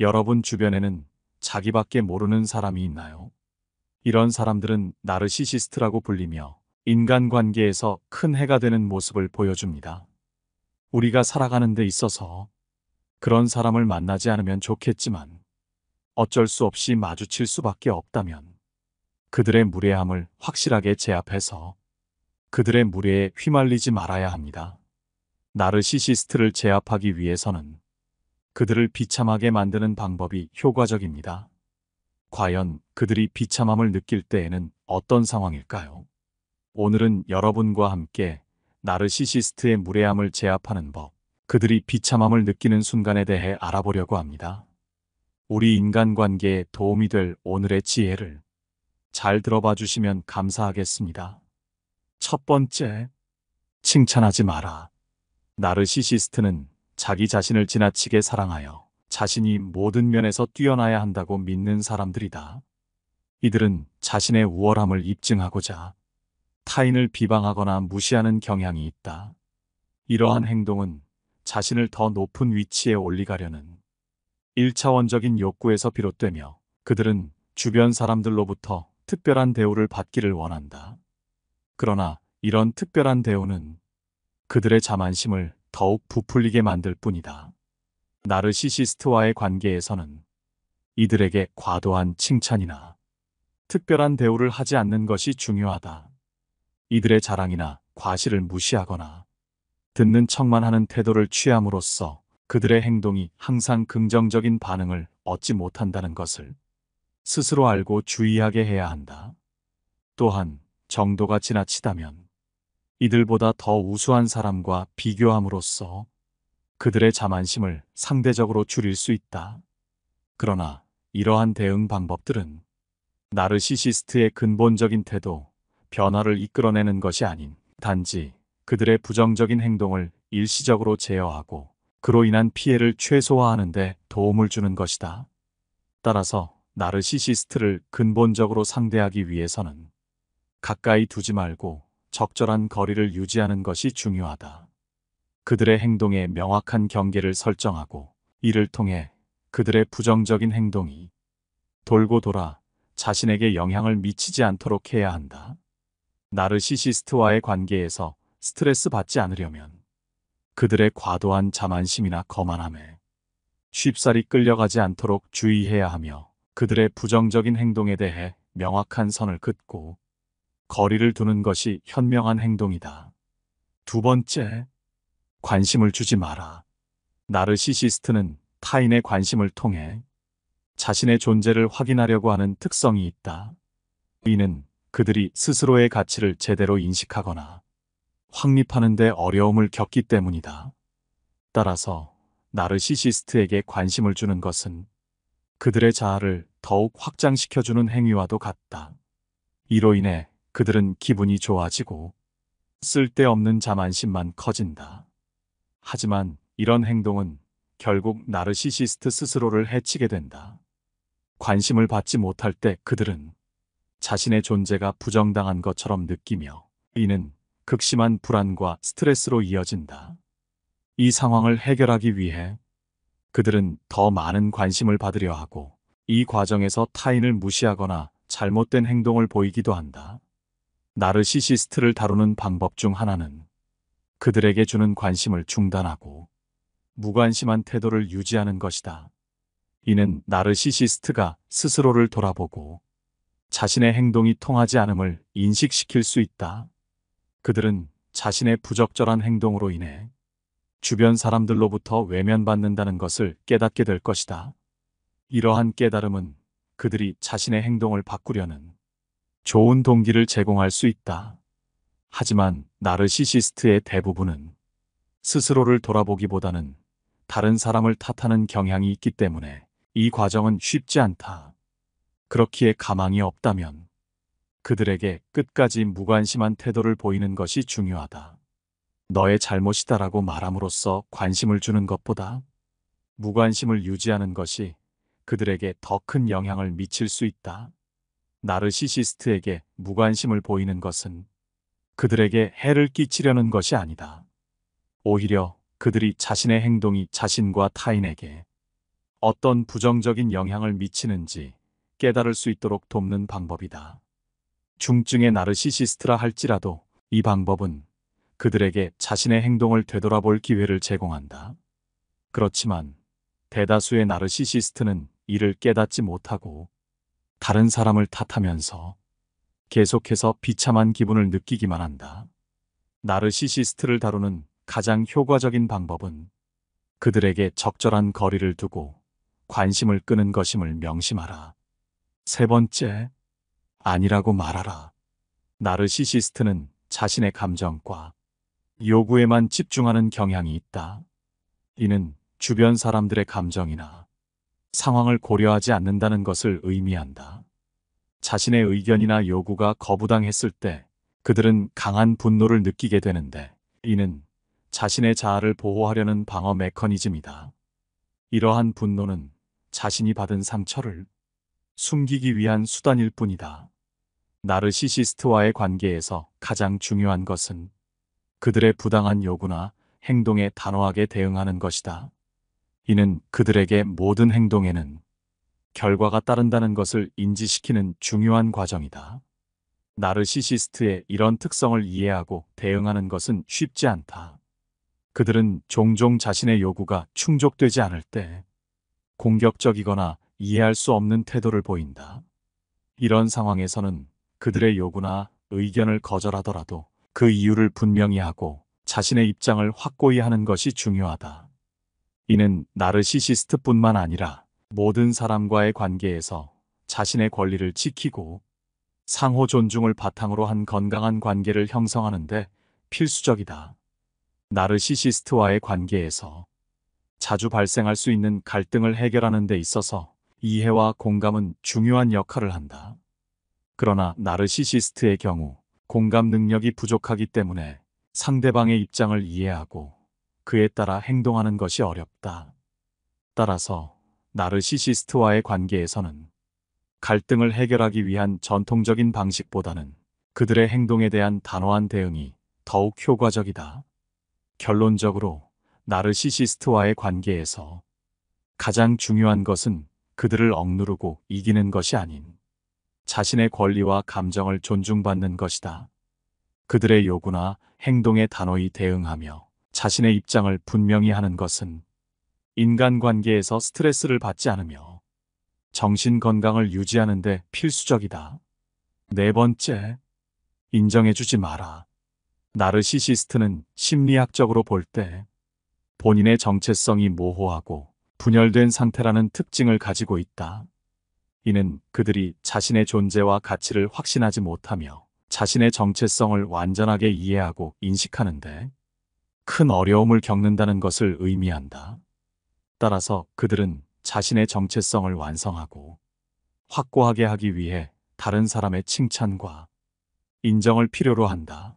여러분 주변에는 자기밖에 모르는 사람이 있나요? 이런 사람들은 나르시시스트라고 불리며 인간관계에서 큰 해가 되는 모습을 보여줍니다. 우리가 살아가는 데 있어서 그런 사람을 만나지 않으면 좋겠지만 어쩔 수 없이 마주칠 수밖에 없다면 그들의 무례함을 확실하게 제압해서 그들의 무례에 휘말리지 말아야 합니다. 나르시시스트를 제압하기 위해서는 그들을 비참하게 만드는 방법이 효과적입니다. 과연 그들이 비참함을 느낄 때에는 어떤 상황일까요? 오늘은 여러분과 함께 나르시시스트의 무례함을 제압하는 법, 그들이 비참함을 느끼는 순간에 대해 알아보려고 합니다. 우리 인간관계에 도움이 될 오늘의 지혜를 잘 들어봐 주시면 감사하겠습니다. 첫 번째, 칭찬하지 마라. 나르시시스트는 자기 자신을 지나치게 사랑하여 자신이 모든 면에서 뛰어나야 한다고 믿는 사람들이다. 이들은 자신의 우월함을 입증하고자 타인을 비방하거나 무시하는 경향이 있다. 이러한 행동은 자신을 더 높은 위치에 올리가려는 1차원적인 욕구에서 비롯되며 그들은 주변 사람들로부터 특별한 대우를 받기를 원한다. 그러나 이런 특별한 대우는 그들의 자만심을 더욱 부풀리게 만들 뿐이다. 나르시시스트와의 관계에서는 이들에게 과도한 칭찬이나 특별한 대우를 하지 않는 것이 중요하다. 이들의 자랑이나 과시를 무시하거나 듣는 척만 하는 태도를 취함으로써 그들의 행동이 항상 긍정적인 반응을 얻지 못한다는 것을 스스로 알고 주의하게 해야 한다. 또한 정도가 지나치다면 이들보다 더 우수한 사람과 비교함으로써 그들의 자만심을 상대적으로 줄일 수 있다. 그러나 이러한 대응 방법들은 나르시시스트의 근본적인 태도, 변화를 이끌어내는 것이 아닌 단지 그들의 부정적인 행동을 일시적으로 제어하고 그로 인한 피해를 최소화하는 데 도움을 주는 것이다. 따라서 나르시시스트를 근본적으로 상대하기 위해서는 가까이 두지 말고 적절한 거리를 유지하는 것이 중요하다. 그들의 행동에 명확한 경계를 설정하고 이를 통해 그들의 부정적인 행동이 돌고 돌아 자신에게 영향을 미치지 않도록 해야 한다. 나르시시스트와의 관계에서 스트레스 받지 않으려면 그들의 과도한 자만심이나 거만함에 쉽사리 끌려가지 않도록 주의해야 하며 그들의 부정적인 행동에 대해 명확한 선을 긋고 거리를 두는 것이 현명한 행동이다. 두 번째, 관심을 주지 마라. 나르시시스트는 타인의 관심을 통해 자신의 존재를 확인하려고 하는 특성이 있다. 이는 그들이 스스로의 가치를 제대로 인식하거나 확립하는 데 어려움을 겪기 때문이다. 따라서 나르시시스트에게 관심을 주는 것은 그들의 자아를 더욱 확장시켜주는 행위와도 같다. 이로 인해 그들은 기분이 좋아지고 쓸데없는 자만심만 커진다. 하지만 이런 행동은 결국 나르시시스트 스스로를 해치게 된다. 관심을 받지 못할 때 그들은 자신의 존재가 부정당한 것처럼 느끼며 이는 극심한 불안과 스트레스로 이어진다. 이 상황을 해결하기 위해 그들은 더 많은 관심을 받으려 하고 이 과정에서 타인을 무시하거나 잘못된 행동을 보이기도 한다. 나르시시스트를 다루는 방법 중 하나는 그들에게 주는 관심을 중단하고 무관심한 태도를 유지하는 것이다. 이는 나르시시스트가 스스로를 돌아보고 자신의 행동이 통하지 않음을 인식시킬 수 있다. 그들은 자신의 부적절한 행동으로 인해 주변 사람들로부터 외면받는다는 것을 깨닫게 될 것이다. 이러한 깨달음은 그들이 자신의 행동을 바꾸려는 좋은 동기를 제공할 수 있다. 하지만 나르시시스트의 대부분은 스스로를 돌아보기보다는 다른 사람을 탓하는 경향이 있기 때문에 이 과정은 쉽지 않다. 그렇기에 가망이 없다면 그들에게 끝까지 무관심한 태도를 보이는 것이 중요하다. 너의 잘못이다라고 말함으로써 관심을 주는 것보다 무관심을 유지하는 것이 그들에게 더 큰 영향을 미칠 수 있다. 나르시시스트에게 무관심을 보이는 것은 그들에게 해를 끼치려는 것이 아니다. 오히려 그들이 자신의 행동이 자신과 타인에게 어떤 부정적인 영향을 미치는지 깨달을 수 있도록 돕는 방법이다. 중증의 나르시시스트라 할지라도 이 방법은 그들에게 자신의 행동을 되돌아볼 기회를 제공한다. 그렇지만 대다수의 나르시시스트는 이를 깨닫지 못하고 다른 사람을 탓하면서 계속해서 비참한 기분을 느끼기만 한다. 나르시시스트를 다루는 가장 효과적인 방법은 그들에게 적절한 거리를 두고 관심을 끄는 것임을 명심하라. 세 번째, 아니라고 말하라. 나르시시스트는 자신의 감정과 요구에만 집중하는 경향이 있다. 이는 주변 사람들의 감정이나 상황을 고려하지 않는다는 것을 의미한다. 자신의 의견이나 요구가 거부당했을 때 그들은 강한 분노를 느끼게 되는데, 이는 자신의 자아를 보호하려는 방어 메커니즘이다. 이러한 분노는 자신이 받은 상처를 숨기기 위한 수단일 뿐이다. 나르시시스트와의 관계에서 가장 중요한 것은 그들의 부당한 요구나 행동에 단호하게 대응하는 것이다. 이는 그들에게 모든 행동에는 결과가 따른다는 것을 인지시키는 중요한 과정이다. 나르시시스트의 이런 특성을 이해하고 대응하는 것은 쉽지 않다. 그들은 종종 자신의 요구가 충족되지 않을 때 공격적이거나 이해할 수 없는 태도를 보인다. 이런 상황에서는 그들의 요구나 의견을 거절하더라도 그 이유를 분명히 하고 자신의 입장을 확고히 하는 것이 중요하다. 이는 나르시시스트뿐만 아니라 모든 사람과의 관계에서 자신의 권리를 지키고 상호 존중을 바탕으로 한 건강한 관계를 형성하는 데 필수적이다. 나르시시스트와의 관계에서 자주 발생할 수 있는 갈등을 해결하는 데 있어서 이해와 공감은 중요한 역할을 한다. 그러나 나르시시스트의 경우 공감 능력이 부족하기 때문에 상대방의 입장을 이해하고 그에 따라 행동하는 것이 어렵다. 따라서 나르시시스트와의 관계에서는 갈등을 해결하기 위한 전통적인 방식보다는 그들의 행동에 대한 단호한 대응이 더욱 효과적이다. 결론적으로 나르시시스트와의 관계에서 가장 중요한 것은 그들을 억누르고 이기는 것이 아닌 자신의 권리와 감정을 존중받는 것이다. 그들의 요구나 행동에 단호히 대응하며 자신의 입장을 분명히 하는 것은 인간관계에서 스트레스를 받지 않으며 정신 건강을 유지하는 데 필수적이다. 네 번째, 인정해주지 마라. 나르시시스트는 심리학적으로 볼 때 본인의 정체성이 모호하고 분열된 상태라는 특징을 가지고 있다. 이는 그들이 자신의 존재와 가치를 확신하지 못하며 자신의 정체성을 완전하게 이해하고 인식하는데 큰 어려움을 겪는다는 것을 의미한다. 따라서 그들은 자신의 정체성을 완성하고 확고하게 하기 위해 다른 사람의 칭찬과 인정을 필요로 한다.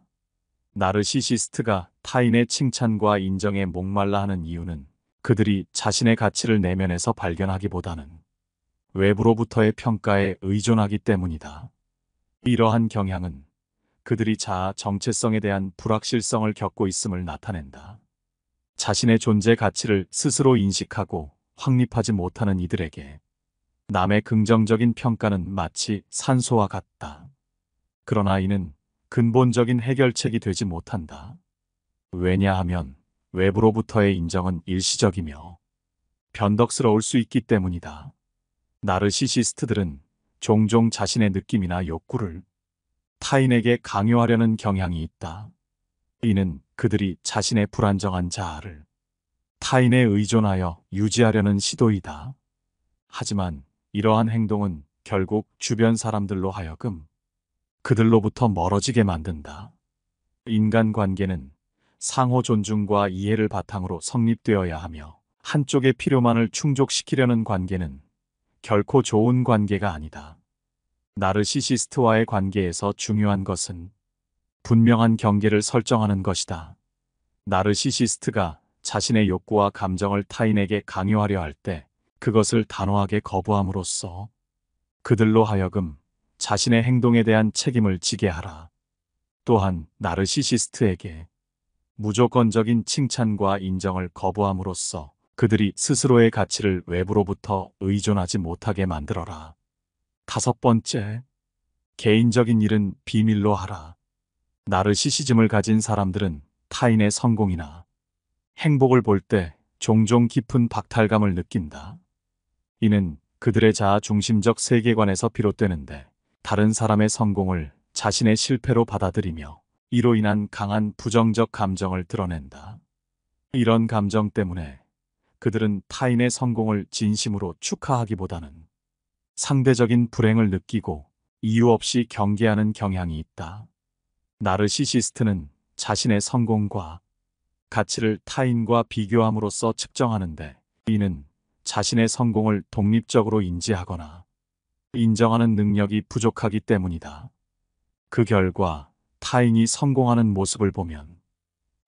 나르시시스트가 타인의 칭찬과 인정에 목말라 하는 이유는 그들이 자신의 가치를 내면에서 발견하기보다는 외부로부터의 평가에 의존하기 때문이다. 이러한 경향은 그들이 자아 정체성에 대한 불확실성을 겪고 있음을 나타낸다. 자신의 존재 가치를 스스로 인식하고 확립하지 못하는 이들에게 남의 긍정적인 평가는 마치 산소와 같다. 그러나 이는 근본적인 해결책이 되지 못한다. 왜냐하면 외부로부터의 인정은 일시적이며 변덕스러울 수 있기 때문이다. 나르시시스트들은 종종 자신의 느낌이나 욕구를 타인에게 강요하려는 경향이 있다. 이는 그들이 자신의 불안정한 자아를 타인에 의존하여 유지하려는 시도이다. 하지만 이러한 행동은 결국 주변 사람들로 하여금 그들로부터 멀어지게 만든다. 인간관계는 상호 존중과 이해를 바탕으로 성립되어야 하며 한쪽의 필요만을 충족시키려는 관계는 결코 좋은 관계가 아니다. 나르시시스트와의 관계에서 중요한 것은 분명한 경계를 설정하는 것이다. 나르시시스트가 자신의 욕구와 감정을 타인에게 강요하려 할 때 그것을 단호하게 거부함으로써 그들로 하여금 자신의 행동에 대한 책임을 지게 하라. 또한 나르시시스트에게 무조건적인 칭찬과 인정을 거부함으로써 그들이 스스로의 가치를 외부로부터 의존하지 못하게 만들어라. 5번째, 개인적인 일은 비밀로 하라. 나르시시즘을 가진 사람들은 타인의 성공이나 행복을 볼 때 종종 깊은 박탈감을 느낀다. 이는 그들의 자아 중심적 세계관에서 비롯되는데, 다른 사람의 성공을 자신의 실패로 받아들이며 이로 인한 강한 부정적 감정을 드러낸다. 이런 감정 때문에 그들은 타인의 성공을 진심으로 축하하기보다는 상대적인 불행을 느끼고 이유 없이 경계하는 경향이 있다. 나르시시스트는 자신의 성공과 가치를 타인과 비교함으로써 측정하는데, 이는 자신의 성공을 독립적으로 인지하거나 인정하는 능력이 부족하기 때문이다. 그 결과 타인이 성공하는 모습을 보면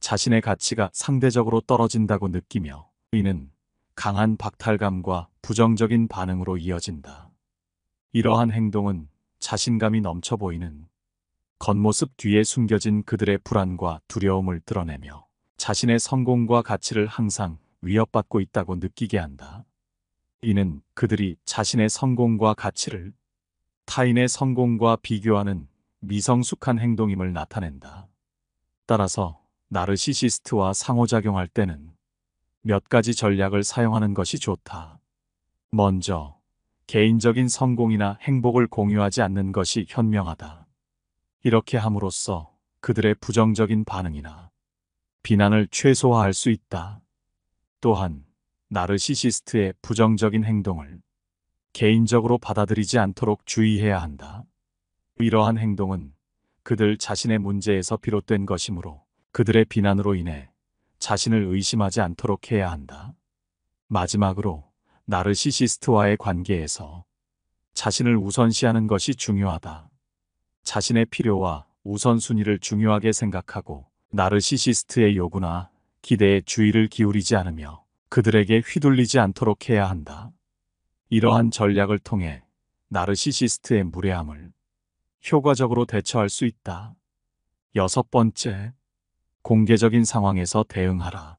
자신의 가치가 상대적으로 떨어진다고 느끼며, 이는 강한 박탈감과 부정적인 반응으로 이어진다. 이러한 행동은 자신감이 넘쳐 보이는 겉모습 뒤에 숨겨진 그들의 불안과 두려움을 드러내며 자신의 성공과 가치를 항상 위협받고 있다고 느끼게 한다. 이는 그들이 자신의 성공과 가치를 타인의 성공과 비교하는 미성숙한 행동임을 나타낸다. 따라서 나르시시스트와 상호작용할 때는 몇 가지 전략을 사용하는 것이 좋다. 먼저, 개인적인 성공이나 행복을 공유하지 않는 것이 현명하다. 이렇게 함으로써 그들의 부정적인 반응이나 비난을 최소화할 수 있다. 또한 나르시시스트의 부정적인 행동을 개인적으로 받아들이지 않도록 주의해야 한다. 이러한 행동은 그들 자신의 문제에서 비롯된 것이므로 그들의 비난으로 인해 자신을 의심하지 않도록 해야 한다. 마지막으로, 나르시시스트와의 관계에서 자신을 우선시하는 것이 중요하다. 자신의 필요와 우선순위를 중요하게 생각하고 나르시시스트의 요구나 기대에 주의를 기울이지 않으며 그들에게 휘둘리지 않도록 해야 한다. 이러한 전략을 통해 나르시시스트의 무례함을 효과적으로 대처할 수 있다. 6번째, 공개적인 상황에서 대응하라.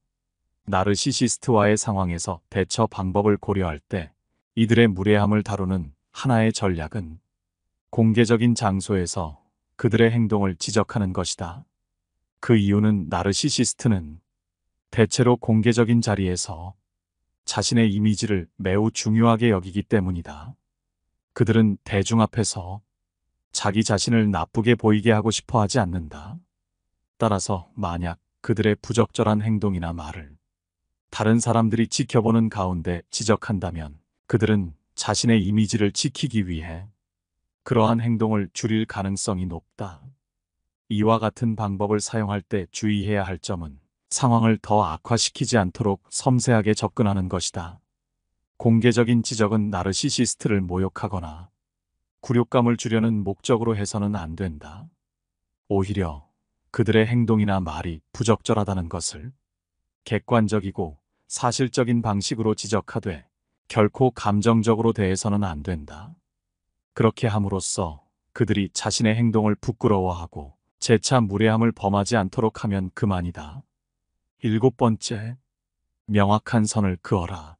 나르시시스트와의 상황에서 대처 방법을 고려할 때 이들의 무례함을 다루는 하나의 전략은 공개적인 장소에서 그들의 행동을 지적하는 것이다. 그 이유는 나르시시스트는 대체로 공개적인 자리에서 자신의 이미지를 매우 중요하게 여기기 때문이다. 그들은 대중 앞에서 자기 자신을 나쁘게 보이게 하고 싶어 하지 않는다. 따라서 만약 그들의 부적절한 행동이나 말을 다른 사람들이 지켜보는 가운데 지적한다면 그들은 자신의 이미지를 지키기 위해 그러한 행동을 줄일 가능성이 높다. 이와 같은 방법을 사용할 때 주의해야 할 점은 상황을 더 악화시키지 않도록 섬세하게 접근하는 것이다. 공개적인 지적은 나르시시스트를 모욕하거나 굴욕감을 주려는 목적으로 해서는 안 된다. 오히려 그들의 행동이나 말이 부적절하다는 것을 객관적이고 사실적인 방식으로 지적하되 결코 감정적으로 대해서는 안 된다. 그렇게 함으로써 그들이 자신의 행동을 부끄러워하고 재차 무례함을 범하지 않도록 하면 그만이다. 7번째, 명확한 선을 그어라.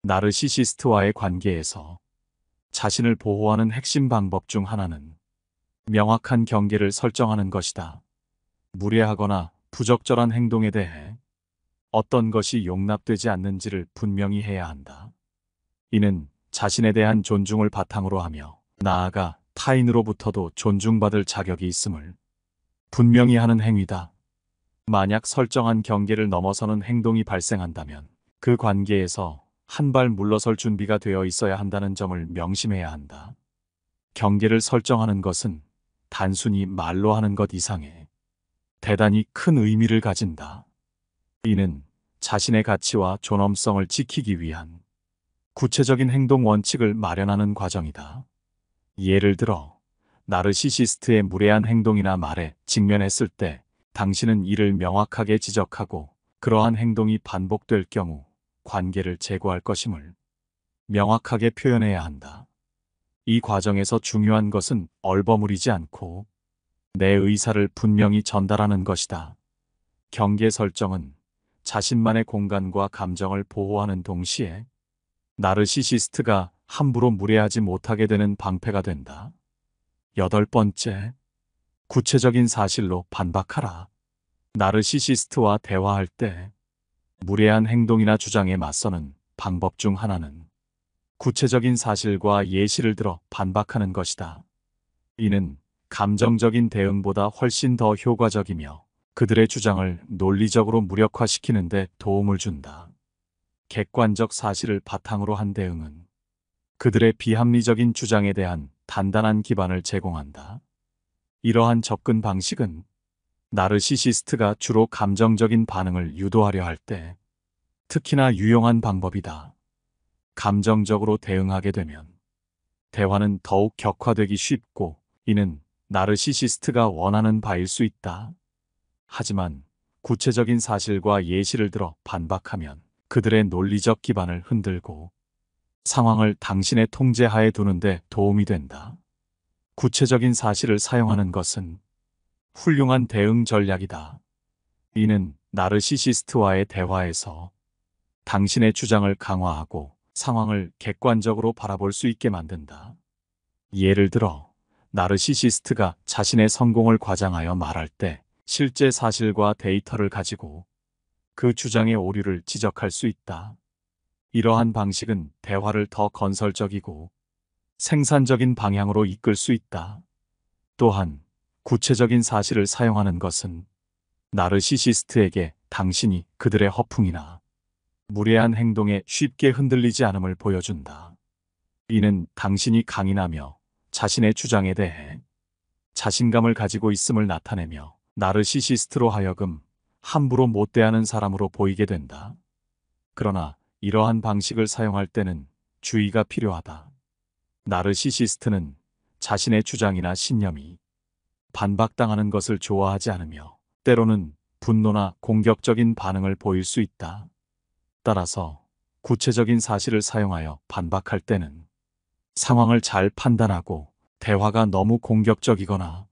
나르시시스트와의 관계에서 자신을 보호하는 핵심 방법 중 하나는 명확한 경계를 설정하는 것이다. 무례하거나 부적절한 행동에 대해 어떤 것이 용납되지 않는지를 분명히 해야 한다. 이는 자신에 대한 존중을 바탕으로 하며 나아가 타인으로부터도 존중받을 자격이 있음을 분명히 하는 행위다. 만약 설정한 경계를 넘어서는 행동이 발생한다면 그 관계에서 한 발 물러설 준비가 되어 있어야 한다는 점을 명심해야 한다. 경계를 설정하는 것은 단순히 말로 하는 것 이상의 대단히 큰 의미를 가진다. 이는 자신의 가치와 존엄성을 지키기 위한 구체적인 행동 원칙을 마련하는 과정이다. 예를 들어, 나르시시스트의 무례한 행동이나 말에 직면했을 때 당신은 이를 명확하게 지적하고 그러한 행동이 반복될 경우 관계를 재고할 것임을 명확하게 표현해야 한다. 이 과정에서 중요한 것은 얼버무리지 않고 내 의사를 분명히 전달하는 것이다. 경계 설정은 자신만의 공간과 감정을 보호하는 동시에 나르시시스트가 함부로 무례하지 못하게 되는 방패가 된다. 8번째, 구체적인 사실로 반박하라. 나르시시스트와 대화할 때 무례한 행동이나 주장에 맞서는 방법 중 하나는 구체적인 사실과 예시를 들어 반박하는 것이다. 이는 감정적인 대응보다 훨씬 더 효과적이며 그들의 주장을 논리적으로 무력화시키는 데 도움을 준다. 객관적 사실을 바탕으로 한 대응은 그들의 비합리적인 주장에 대한 단단한 기반을 제공한다. 이러한 접근 방식은 나르시시스트가 주로 감정적인 반응을 유도하려 할 때 특히나 유용한 방법이다. 감정적으로 대응하게 되면 대화는 더욱 격화되기 쉽고 이는 나르시시스트가 원하는 바일 수 있다. 하지만 구체적인 사실과 예시를 들어 반박하면 그들의 논리적 기반을 흔들고 상황을 당신의 통제하에 두는 데 도움이 된다. 구체적인 사실을 사용하는 것은 훌륭한 대응 전략이다. 이는 나르시시스트와의 대화에서 당신의 주장을 강화하고 상황을 객관적으로 바라볼 수 있게 만든다. 예를 들어, 나르시시스트가 자신의 성공을 과장하여 말할 때 실제 사실과 데이터를 가지고 그 주장의 오류를 지적할 수 있다. 이러한 방식은 대화를 더 건설적이고 생산적인 방향으로 이끌 수 있다. 또한 구체적인 사실을 사용하는 것은 나르시시스트에게 당신이 그들의 허풍이나 무례한 행동에 쉽게 흔들리지 않음을 보여준다. 이는 당신이 강인하며 자신의 주장에 대해 자신감을 가지고 있음을 나타내며 나르시시스트로 하여금 함부로 못 대하는 사람으로 보이게 된다. 그러나 이러한 방식을 사용할 때는 주의가 필요하다. 나르시시스트는 자신의 주장이나 신념이 반박당하는 것을 좋아하지 않으며 때로는 분노나 공격적인 반응을 보일 수 있다. 따라서 구체적인 사실을 사용하여 반박할 때는 상황을 잘 판단하고 대화가 너무 공격적이거나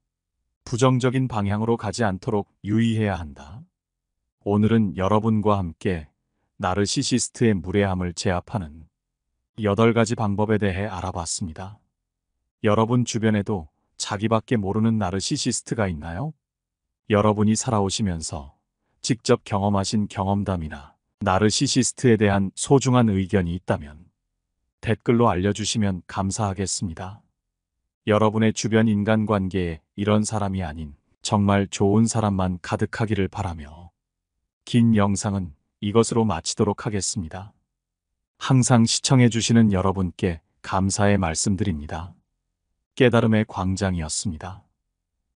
부정적인 방향으로 가지 않도록 유의해야 한다. 오늘은 여러분과 함께 나르시시스트의 무례함을 제압하는 8가지 방법에 대해 알아봤습니다. 여러분 주변에도 자기밖에 모르는 나르시시스트가 있나요? 여러분이 살아오시면서 직접 경험하신 경험담이나 나르시시스트에 대한 소중한 의견이 있다면 댓글로 알려주시면 감사하겠습니다. 여러분의 주변 인간관계에 이런 사람이 아닌 정말 좋은 사람만 가득하기를 바라며 긴 영상은 이것으로 마치도록 하겠습니다. 항상 시청해주시는 여러분께 감사의 말씀드립니다. 깨달음의 광장이었습니다.